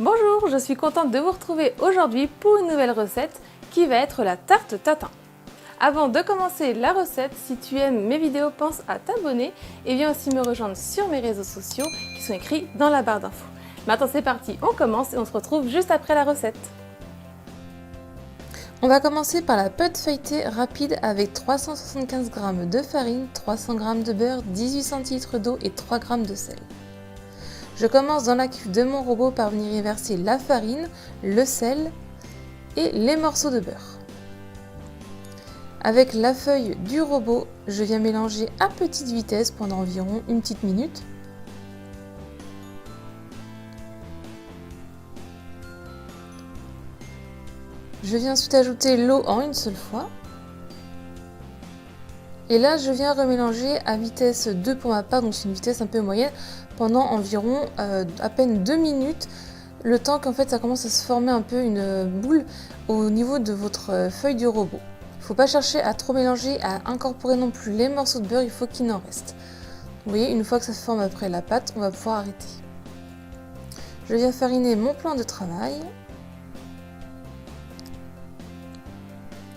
Bonjour, je suis contente de vous retrouver aujourd'hui pour une nouvelle recette qui va être la tarte tatin. Avant de commencer la recette, si tu aimes mes vidéos, pense à t'abonner et viens aussi me rejoindre sur mes réseaux sociaux qui sont écrits dans la barre d'infos. Maintenant c'est parti, on commence et on se retrouve juste après la recette. On va commencer par la pâte feuilletée rapide avec 375 g de farine, 300 g de beurre, 18 cl d'eau et 3 g de sel. Je commence dans la cuve de mon robot par venir y verser la farine, le sel et les morceaux de beurre. Avec la feuille du robot, je viens mélanger à petite vitesse pendant environ une petite minute. Je viens ensuite ajouter l'eau en une seule fois. Et là, je viens remélanger à vitesse 2 pour ma part, donc c'est une vitesse un peu moyenne, pendant environ à peine 2 minutes, le temps qu'en fait ça commence à se former un peu une boule au niveau de votre feuille du robot. Il ne faut pas chercher à trop mélanger, à incorporer non plus les morceaux de beurre, il faut qu'il en reste. Vous voyez, une fois que ça se forme après la pâte, on va pouvoir arrêter. Je viens fariner mon plan de travail.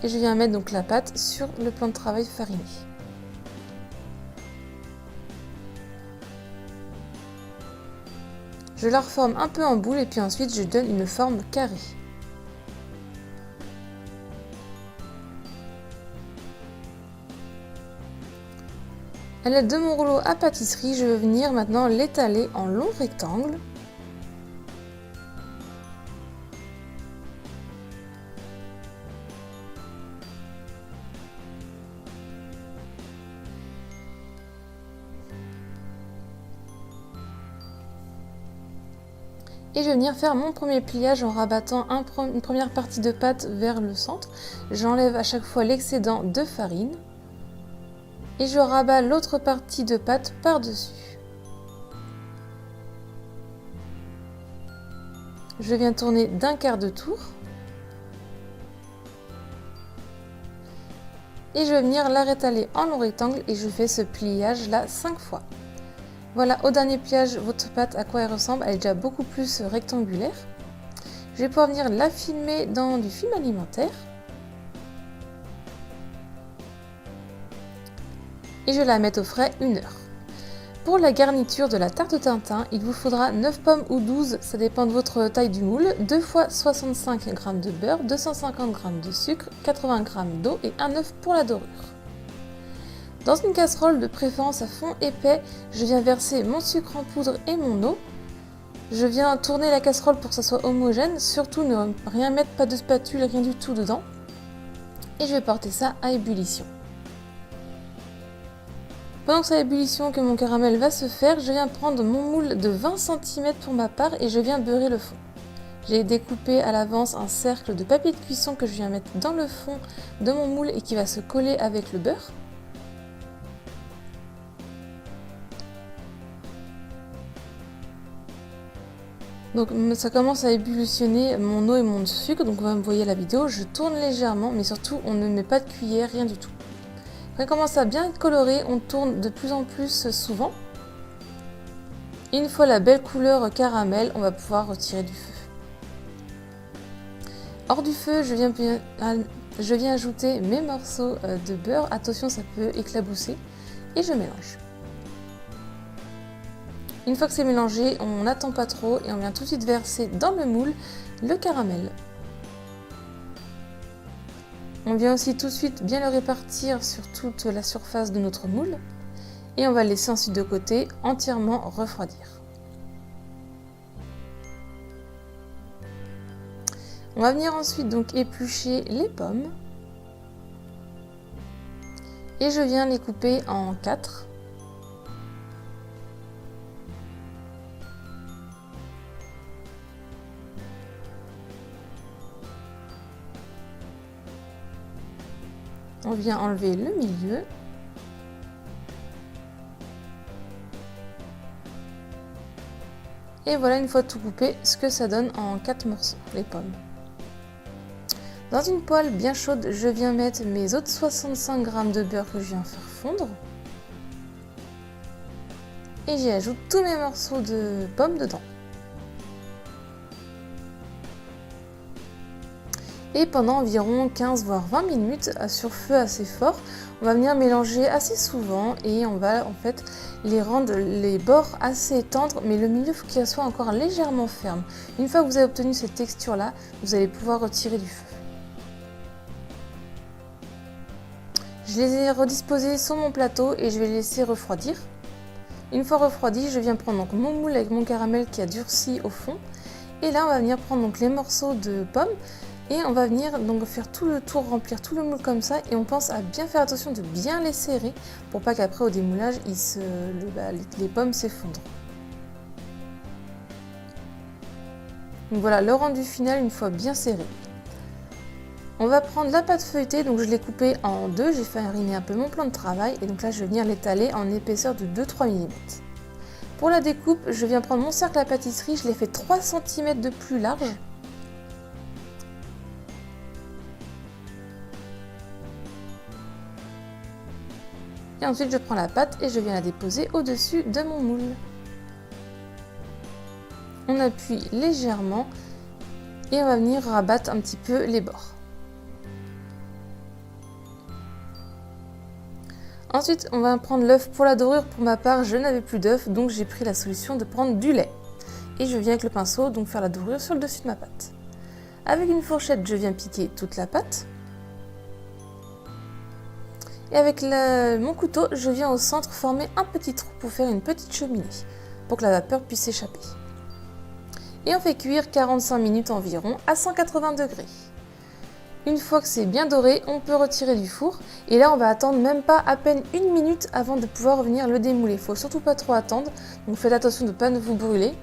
Et je viens mettre donc la pâte sur le plan de travail fariné. Je la reforme un peu en boule et puis ensuite je donne une forme carrée. À l'aide de mon rouleau à pâtisserie, je vais venir maintenant l'étaler en long rectangle. Et je vais venir faire mon premier pliage en rabattant une première partie de pâte vers le centre. J'enlève à chaque fois l'excédent de farine. Et je rabats l'autre partie de pâte par-dessus. Je viens tourner d'un quart de tour. Et je vais venir la rétaler en long rectangle et je fais ce pliage là 5 fois. Voilà, au dernier pliage, votre pâte, à quoi elle ressemble, elle est déjà beaucoup plus rectangulaire. Je vais pouvoir venir la filmer dans du film alimentaire. Et je vais la mettre au frais 1 heure. Pour la garniture de la tarte Tintin, il vous faudra 9 pommes ou 12, ça dépend de votre taille du moule, 2 fois 65 g de beurre, 250 g de sucre, 80 g d'eau et un œuf pour la dorure. Dans une casserole de préférence à fond épais, je viens verser mon sucre en poudre et mon eau. Je viens tourner la casserole pour que ça soit homogène, surtout ne rien mettre, pas de spatule, rien du tout dedans. Et je vais porter ça à ébullition. Pendant que c'est à ébullition, que mon caramel va se faire, je viens prendre mon moule de 20 cm pour ma part et je viens beurrer le fond. J'ai découpé à l'avance un cercle de papier de cuisson que je viens mettre dans le fond de mon moule et qui va se coller avec le beurre. Donc ça commence à ébullitionner mon eau et mon sucre, donc vous voyez la vidéo, je tourne légèrement, mais surtout on ne met pas de cuillère, rien du tout. Quand il commence à bien être coloré, on tourne de plus en plus souvent. Une fois la belle couleur caramel, on va pouvoir retirer du feu. Hors du feu, je viens ajouter mes morceaux de beurre, attention ça peut éclabousser, et je mélange. Une fois que c'est mélangé, on n'attend pas trop et on vient tout de suite verser dans le moule le caramel. On vient aussi tout de suite bien le répartir sur toute la surface de notre moule et on va le laisser ensuite de côté entièrement refroidir. On va venir ensuite donc éplucher les pommes et je viens les couper en 4. On vient enlever le milieu. Et voilà, une fois tout coupé, ce que ça donne en 4 morceaux, les pommes. Dans une poêle bien chaude, je viens mettre mes autres 65 g de beurre que je viens faire fondre. Et j'y ajoute tous mes morceaux de pommes dedans. Et pendant environ 15 voire 20 minutes sur feu assez fort, on va venir mélanger assez souvent et on va en fait les rendre les bords assez tendres, mais le milieu il faut qu'il soit encore légèrement ferme. Une fois que vous avez obtenu cette texture là, vous allez pouvoir retirer du feu. Je les ai redisposés sur mon plateau et je vais les laisser refroidir. Une fois refroidis, je viens prendre donc mon moule avec mon caramel qui a durci au fond. Et là, on va venir prendre donc les morceaux de pommes et on va venir donc faire tout le tour, remplir tout le moule comme ça. Et on pense à bien faire attention de bien les serrer pour pas qu'après au démoulage, les pommes s'effondrent. Donc voilà le rendu final une fois bien serré. On va prendre la pâte feuilletée, donc je l'ai coupée en deux, j'ai fariner un peu mon plan de travail et donc là je vais venir l'étaler en épaisseur de 2-3 mm. Pour la découpe, je viens prendre mon cercle à pâtisserie, je l'ai fait 3 cm de plus large. Et ensuite je prends la pâte et je viens la déposer au-dessus de mon moule. On appuie légèrement et on va venir rabattre un petit peu les bords. Ensuite, on va prendre l'œuf pour la dorure. Pour ma part, je n'avais plus d'œuf, donc j'ai pris la solution de prendre du lait. Et je viens avec le pinceau donc faire la dorure sur le dessus de ma pâte. Avec une fourchette, je viens piquer toute la pâte. Et avec mon couteau, je viens au centre former un petit trou pour faire une petite cheminée, pour que la vapeur puisse s'échapper. Et on fait cuire 45 minutes environ à 180 degrés. Une fois que c'est bien doré, on peut retirer du four. Et là, on va attendre même pas à peine 1 minute avant de pouvoir venir le démouler. Il faut surtout pas trop attendre. Donc faites attention de ne pas vous brûler.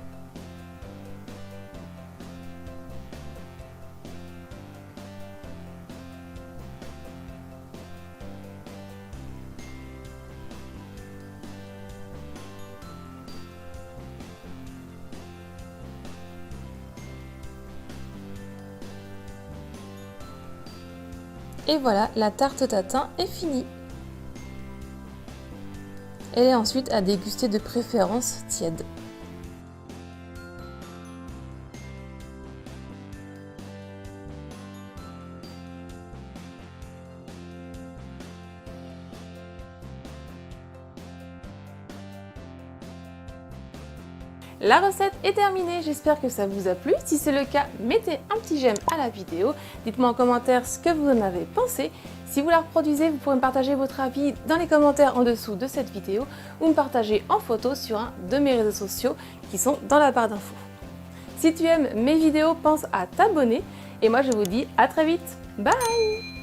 Et voilà, la tarte tatin est finie. Elle est ensuite à déguster de préférence tiède. La recette est terminée, j'espère que ça vous a plu. Si c'est le cas, mettez un petit j'aime à la vidéo. Dites-moi en commentaire ce que vous en avez pensé. Si vous la reproduisez, vous pourrez me partager votre avis dans les commentaires en dessous de cette vidéo ou me partager en photo sur un de mes réseaux sociaux qui sont dans la barre d'infos. Si tu aimes mes vidéos, pense à t'abonner et moi je vous dis à très vite. Bye!